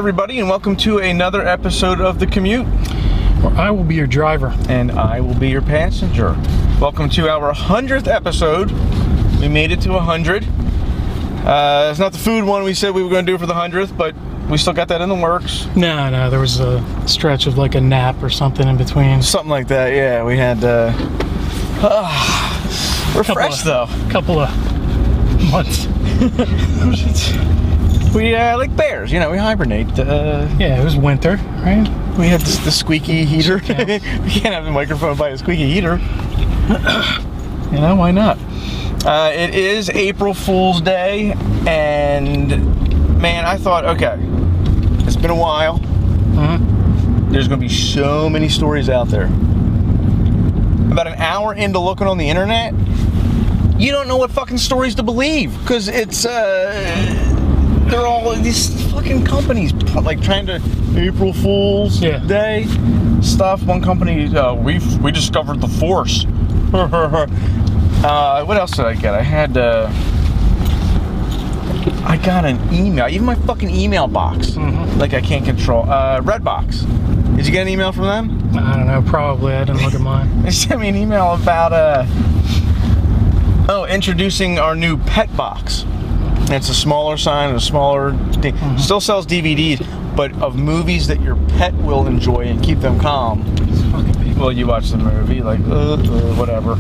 everybody, and welcome to another episode of The Commute. Where I will be your driver. And I will be your passenger. Welcome to our 100th episode. We made it to 100. It's not the food one we said we were going to do for the 100th, but we still got that in the works. No, there was a stretch of like a nap or something in between. Something like that, yeah. We had, we're fresh though. Couple of months. We, like bears, we hibernate. Yeah, it was winter, right? We had the squeaky heater. We can't have the microphone by a squeaky heater. Why not? It is April Fool's Day, and man, I thought, okay, it's been a while. Mm-hmm. There's going to be so many stories out there. About an hour into looking on the internet, you don't know what fucking stories to believe, because it's, they're all these fucking companies like trying to April Fool's Day stuff. One company, we discovered the Force. What else did I get? I got an email. Even my fucking email box, like I can't control. Redbox. Did you get an email from them? I don't know. Probably. I didn't look at mine. They sent me an email about introducing our new pet box. It's a smaller sign, a smaller thing. Still sells DVDs, but of movies that your pet will enjoy and keep them calm. Well, you watch the movie, like, whatever.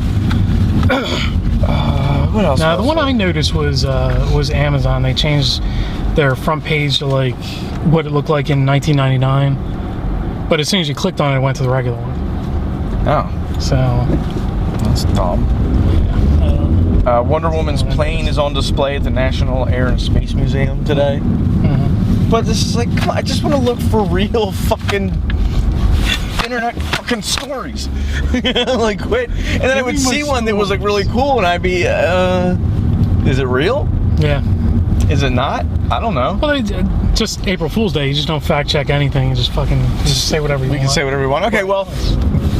What else? Now, the one I noticed was Amazon. They changed their front page to like what it looked like in 1999. But as soon as you clicked on it, it went to the regular one. Oh. So. That's dumb. Wonder Woman's plane is on display at the National Air and Space Museum today. But this is like, come on, I just want to look for real fucking internet fucking stories. Like, quit. And then I would see one that was like really cool, and I'd be, is it real? Yeah. Is it not? I don't know. Well, just April Fool's Day. You just don't fact check anything. You just fucking say whatever you want. We can say whatever we want. Okay, well,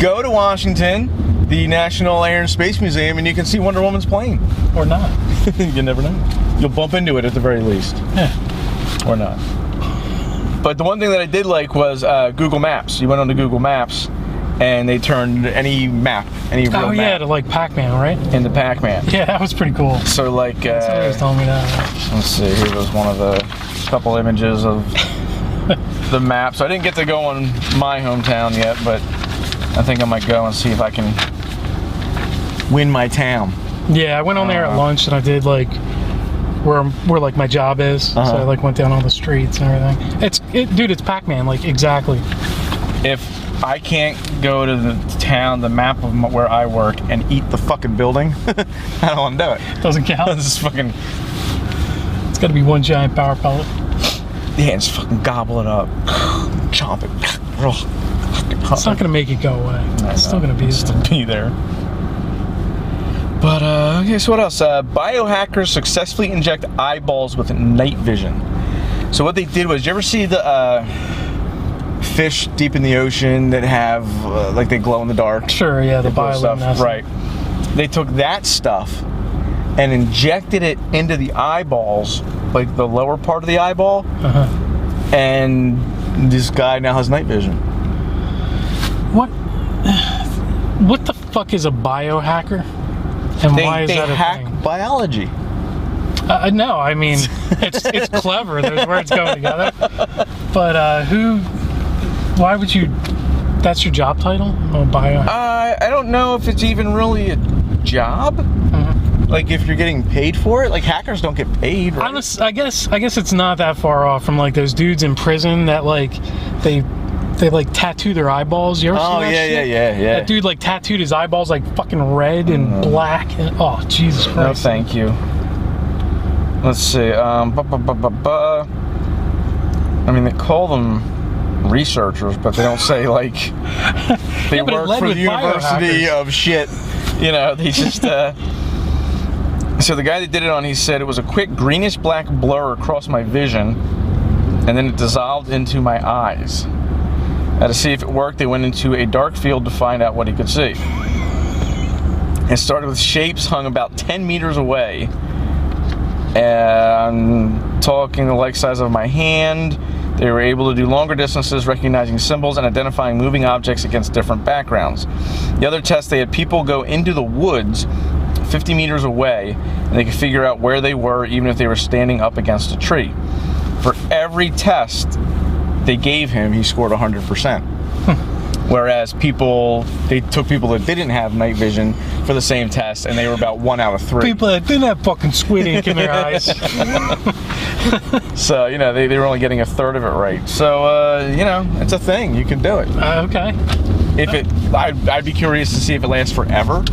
go to Washington, the National Air and Space Museum, and you can see Wonder Woman's plane. Or not. You never know. You'll bump into it at the very least. Yeah. Or not. But the one thing that I did like was Google Maps. You went onto Google Maps, and they turned any map, any real map. Oh, yeah, to like Pac-Man, right? Into Pac-Man. Yeah, that was pretty cool. So, like... somebody was telling me that. Let's see, here was one of the couple images of the map. So I didn't get to go on my hometown yet, but I think I might go and see if I can win my town. Yeah, I went on there at lunch, and I did like where like my job is. So I like went down all the streets and everything. Dude, it's Pac-Man, like exactly. If I can't go to the town, the map of where I work, and eat the fucking building, I don't want to do it. Doesn't count. This is fucking. It's got to be one giant power pellet. Yeah, just fucking gobble it up, chomp it. It's not gonna make it go away. It's still gonna be still be there. But, okay, so what else? Biohackers successfully inject eyeballs with night vision. So what they did was, you ever see the fish deep in the ocean that have, like they glow in the dark? Sure, yeah, the bioluminescent. Right. They took that stuff and injected it into the eyeballs, like the lower part of the eyeball, and this guy now has night vision. What the fuck is a biohacker? And why is that a thing? They hack biology. No, I mean, it's clever. Those words go together. But why would you, that's your job title? Oh, biohacker? I don't know if it's even really a job. Like if you're getting paid for it. Like hackers don't get paid, right? Honestly, I guess it's not that far off from like those dudes in prison that like, they like tattoo their eyeballs. You ever see that shit? Yeah. That dude like tattooed his eyeballs like fucking red and black. And, oh, Jesus Christ. No, thank you. Let's see. I mean, they call them researchers, but they don't say like they work for the University of shit. They just. So the guy that did it on, he said it was a quick greenish black blur across my vision, and then it dissolved into my eyes. To see if it worked, they went into a dark field to find out what he could see. It started with shapes hung about 10 meters away, and talking the like size of my hand, They were able to do longer distances, recognizing symbols and identifying moving objects against different backgrounds. The other test, they had people go into the woods 50 meters away, and they could figure out where they were even if they were standing up against a tree. For every test they gave him, he scored 100%. Whereas they took people that didn't have night vision for the same test, and they were about 1 out of 3. People that didn't have fucking squid ink in their eyes. So, they were only getting a third of it right. So, it's a thing. You can do it. Okay. I'd be curious to see if it lasts forever,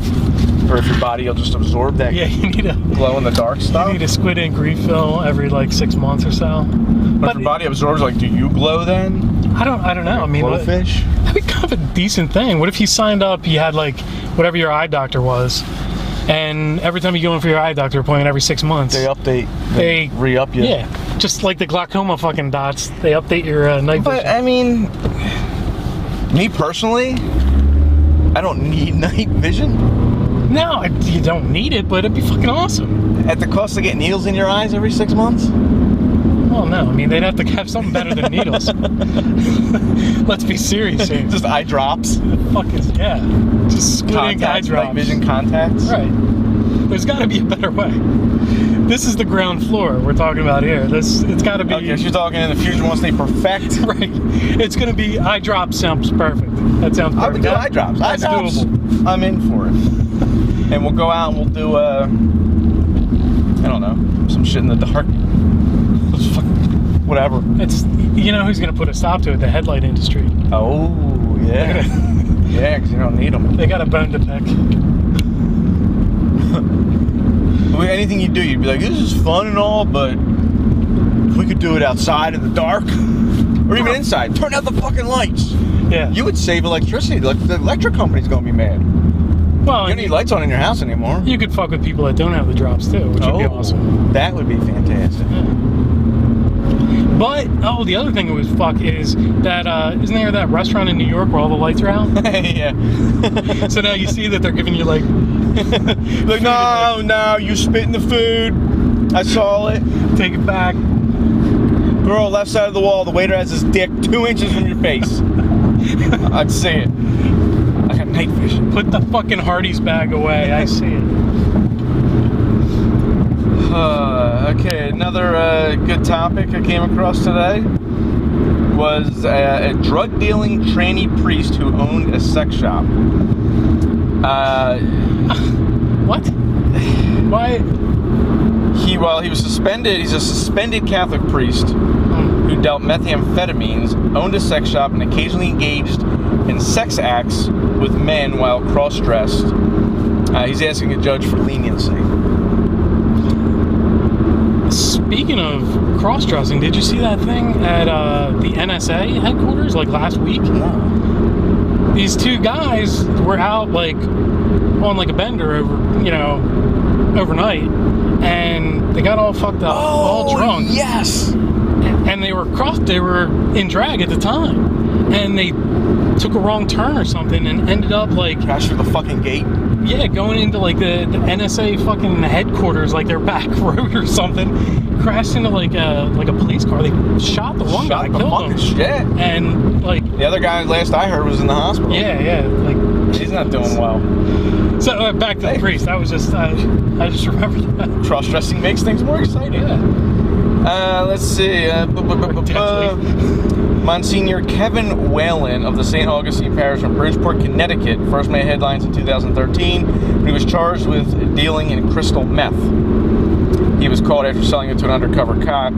or if your body will just absorb that. Yeah, you need a glow in the dark stuff. You need a squid ink refill every 6 months or so. But if your body absorbs, do you glow then? I don't know. I mean, glowfish? That'd be kind of a decent thing. What if you signed up, you had whatever your eye doctor was, and every time you go in for your eye doctor appointment every 6 months, they update. They re-up you. Yeah, just like the glaucoma fucking dots, they update your night vision. But I mean, me personally, I don't need night vision. No, you don't need it, but it'd be fucking awesome. At the cost of getting needles in your eyes every 6 months? Well, no. I mean, they'd have to have something better than needles. Let's be serious here. Just eye drops? Yeah. Just squid ink eye drops. Night vision contacts? Right. There's got to be a better way. This is the ground floor we're talking about here. It's got to be... Okay, so you're talking in the future once they perfect? Right. It's going to be eye drops sounds perfect. That sounds perfect. I would do eye drops. That's doable. I'm in for it. And we'll go out and we'll do, I don't know, some shit in the dark. Whatever. It's, who's going to put a stop to it? The headlight industry. Oh, yeah. Yeah, because you don't need them. They got a bone to pick. Anything you do, you'd be like, this is fun and all, but if we could do it outside in the dark, or even inside, turn out the fucking lights. Yeah. You would save electricity. The electric company's going to be mad. Well, you don't need lights on in your house anymore. You could fuck with people that don't have the drops, too, which would be awesome. That would be fantastic. Yeah. But, the other thing that was fuck is that, isn't there that restaurant in New York where all the lights are out? Yeah. So now you see that they're giving you, no, you spit in the food. I saw it. Take it back. Girl, left side of the wall, the waiter has his dick 2 inches from your face. I'd see it. I got night vision. Put the fucking Hardee's bag away. I see it. Okay, another good topic I came across today was a drug-dealing tranny priest who owned a sex shop. What? Why? While he was suspended, he's a suspended Catholic priest who dealt methamphetamines, owned a sex shop, and occasionally engaged in sex acts with men while cross-dressed. He's asking a judge for leniency. Speaking of cross-dressing, did you see that thing at the NSA headquarters last week? No. These two guys were out on a bender overnight, and they got all fucked up, all drunk. Yes. And they were in drag at the time, and they took a wrong turn or something and ended up crashed through the fucking gate. Yeah, going into the NSA fucking headquarters, their back road or something. Crashed into a police car. They shot the one guy, killed him. Shit. And the other guy, last I heard, was in the hospital. Yeah. He's not doing well. So back to the priest. That was just I just remembered that. Cross-dressing makes things more exciting. Yeah. Let's see. Monsignor Kevin Whalen of the St. Augustine Parish in Bridgeport, Connecticut, first made headlines in 2013 when he was charged with dealing in crystal meth. He was caught after selling it to an undercover cop.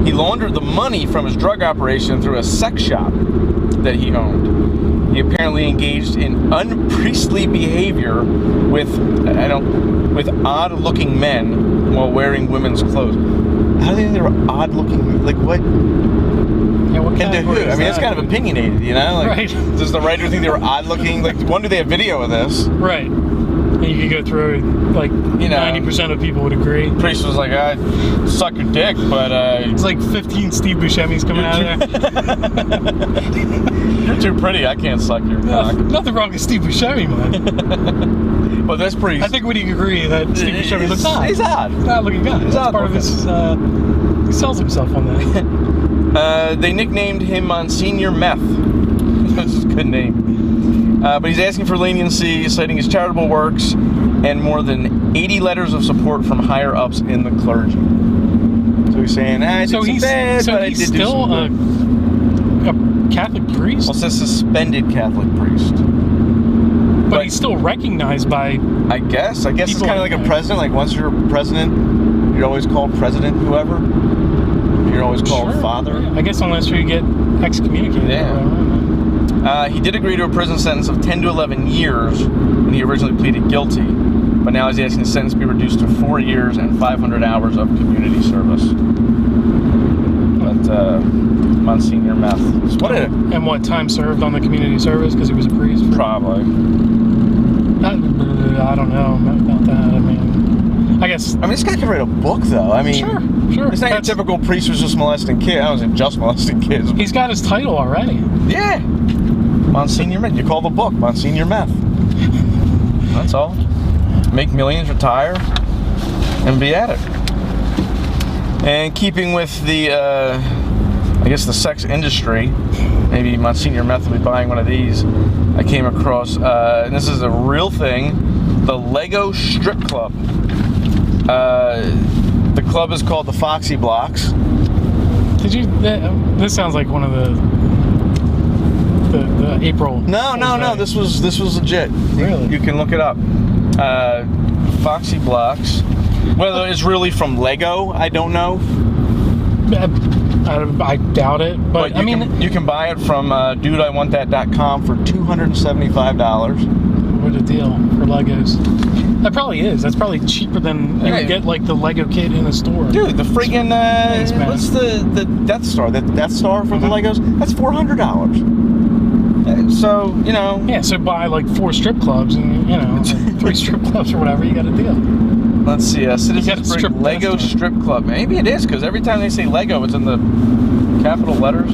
He laundered the money from his drug operation through a sex shop that he owned. He apparently engaged in unpriestly behavior with odd-looking men while wearing women's clothes. How do they think they were odd-looking? What? Yeah, what and to who? I mean, it's kind of opinionated, right. Does the writer think they were odd-looking? One, do they have video of this? Right. And you could go through 90% of people would agree. The priest was like, I'd suck your dick, but it's 15 Steve Buscemi's coming out of there. You're too pretty, I can't suck your cock. Nothing wrong with Steve Buscemi, man. But this priest, I think we'd agree that Steve Buscemi looks odd. He's odd. He's an odd looking guy. That's part of his he sells himself on that. They nicknamed him Monsignor Meth. This is a good name. But he's asking for leniency, citing his charitable works and more than 80 letters of support from higher-ups in the clergy. So he's saying, I did some bad, but I did do some good. A Catholic priest? Well, it says suspended Catholic priest. But he's still recognized by... I guess it's kind of like a president. Like, once you're president, you're always called president whoever. You're always called father. Yeah. I guess unless you get excommunicated. Yeah. He did agree to a prison sentence of 10 to 11 years when he originally pleaded guilty. But now he's asking the sentence be reduced to 4 years and 500 hours of community service. But, Monsignor Meth. And what time served on the community service? Because he was a priest? Probably. I don't know about that. I guess... this guy could write a book, though. Sure. It's not your typical priest who's just molesting kids. I wasn't just molesting kids. He's got his title already. Yeah. Monsignor Meth. You call the book Monsignor Meth. That's all. Make millions, retire, and be at it. And keeping with the, the sex industry, maybe Monsignor Meth will be buying one of these. I came across, and this is a real thing, the Lego Strip Club. The club is called the Foxy Blocks. This sounds like one of the April. No. This was legit. Really? You can look it up. Foxy Blocks. Whether it's really from Lego, I don't know. I doubt it, but you can buy it from DudeIWantThat.com for $275. What a deal for Legos. That probably is. That's probably cheaper than you would get like the Lego kit in a store. Dude, the friggin' what's the Death Star? The Death Star from the Legos? That's $400. So, Yeah, so buy like 4 strip clubs and, 3 strip clubs or whatever, you got a deal. Let's see, Citizens Lego Strip Club. Maybe it is, because every time they say Lego, it's in the capital letters.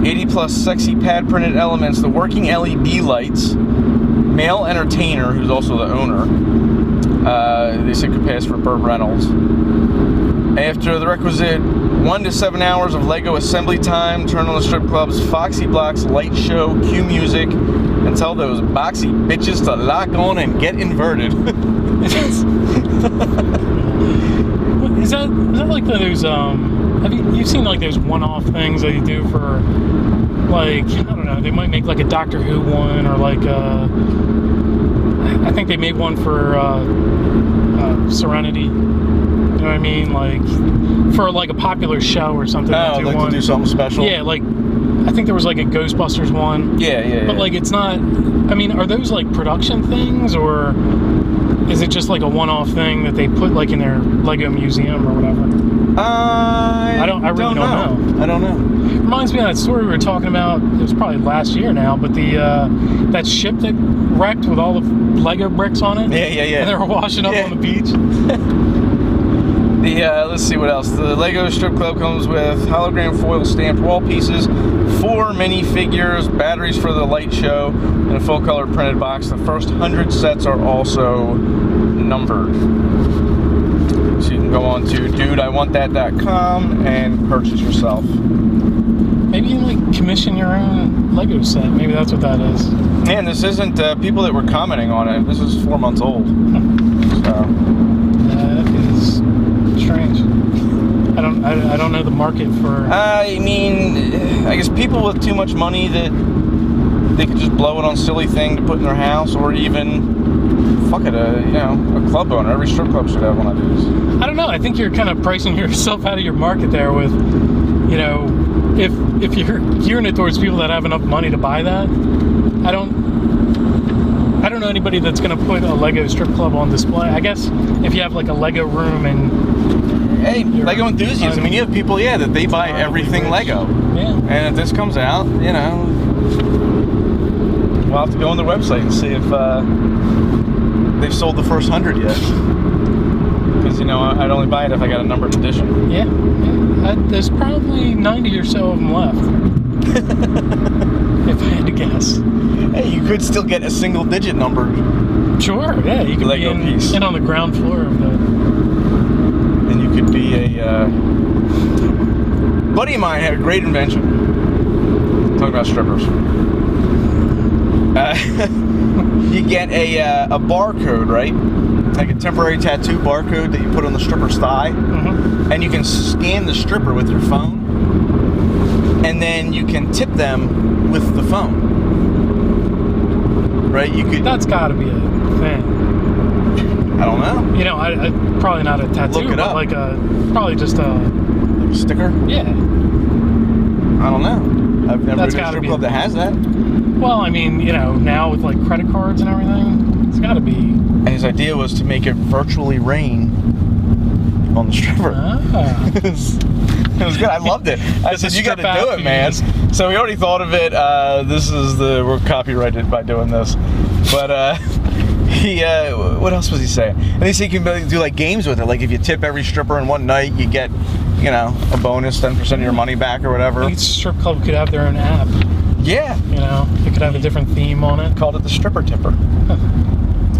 80 plus sexy pad printed elements, the working LED lights, male entertainer, who's also the owner. They said could pass for Burt Reynolds. After the requisite 1 to 7 hours of Lego assembly time, turn on the strip club's Foxy Blocks light show, cue music, and tell those boxy bitches to lock on and get inverted. Is that like those you've seen like those one-off things that you do for, like, I don't know, they might make like a Doctor Who one, or like I think they made one for Serenity. You know what I mean? Like for like a popular show or something. Oh, like to do something special. Yeah, like I think there was like a Ghostbusters one. Yeah. But like it's not. Are those like production things, or is it just like a one-off thing that they put like in their Lego museum or whatever? I really don't know. I don't know. Reminds me of that story we were talking about. It was probably last year now, but the that ship that wrecked with all the Lego bricks on it. Yeah. And they were washing up on the beach. Let's see what else. The Lego Strip Club comes with hologram foil stamped wall pieces, 4 mini figures, batteries for the light show, and a full color printed box. The first 100 sets are also numbered. So you can go on to DudeIWantThat.com and purchase yourself. Maybe you like commission your own Lego set. Maybe that's what that is. And this isn't people that were commenting on it. This is 4 months old. So that is strange. I don't know the market for. I guess people with too much money that they could just blow it on silly thing to put in their house, or even fuck it, a club owner. Every strip club should have one of these. I don't know. I think you're kind of pricing yourself out of your market there with, if you're gearing it towards people that have enough money to buy that. I don't know anybody that's going to put a Lego strip club on display. I guess if you have like a Lego room and... Hey, Lego enthusiasts. You have people, that they buy everything Lego. Yeah. And if this comes out, we'll have to go on their website and see if they've sold the first 100 yet. Because, I'd only buy it if I got a numbered edition. Yeah. There's probably 90 or so of them left. If I had to guess. Hey, you could still get a single digit number. Sure, yeah. You could Lego be piece. in on the ground floor of the... And you could be a buddy of mine had a great invention. Talking about strippers. You get a barcode, right? Like a temporary tattoo barcode that you put on the stripper's thigh, and you can scan the stripper with your phone, and then you can tip them with the phone. Right? You could. That's got to be a thing. I don't know. You know, I probably not a tattoo, Look it up. Like probably just a sticker. Yeah. I don't know. I've never been to a strip club that has that. Well, I mean, you know, now with like credit cards and everything, it's got to be. And his idea was to make it virtually rain on the stripper. It was good. I loved it. I said, you got to do it, man. So we already thought of it. We're copyrighted by doing this. But what else was he saying? And he said you can do like games with it. Like if you tip every stripper in one night, you get, you know, a bonus, 10% of your money back or whatever. Each strip club could have their own app. Yeah. You know, it could have a different theme on it. Called it the Stripper Tipper.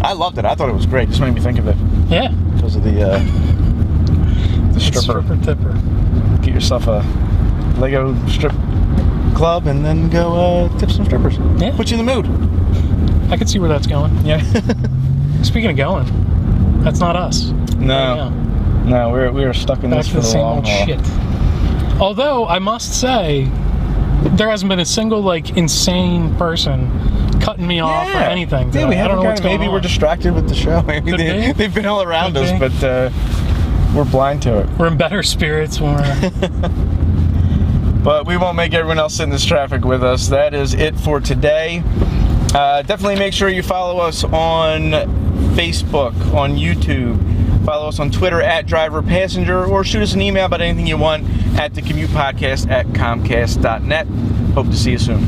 I loved it. I thought it was great. Just made me think of it. Yeah. Because of the stripper Tipper. Get yourself a Lego strip club and then go tip some strippers. Yeah. Put you in the mood. I can see where that's going. Yeah. Speaking of going, that's not us. No. No, we are stuck in this for the long haul. Shit. Although I must say, there hasn't been a single like insane person cutting me off or anything. Yeah, I don't know what's going on. Maybe we're distracted with the show. Maybe they've been all around us, but we're blind to it. We're in better spirits when we're. But we won't make everyone else sit in this traffic with us. That is it for today. Definitely make sure you follow us on Facebook, on YouTube. Follow us on Twitter @DriverPassenger, or shoot us an email about anything you want at the Commute Podcast @comcast.net. Hope to see you soon.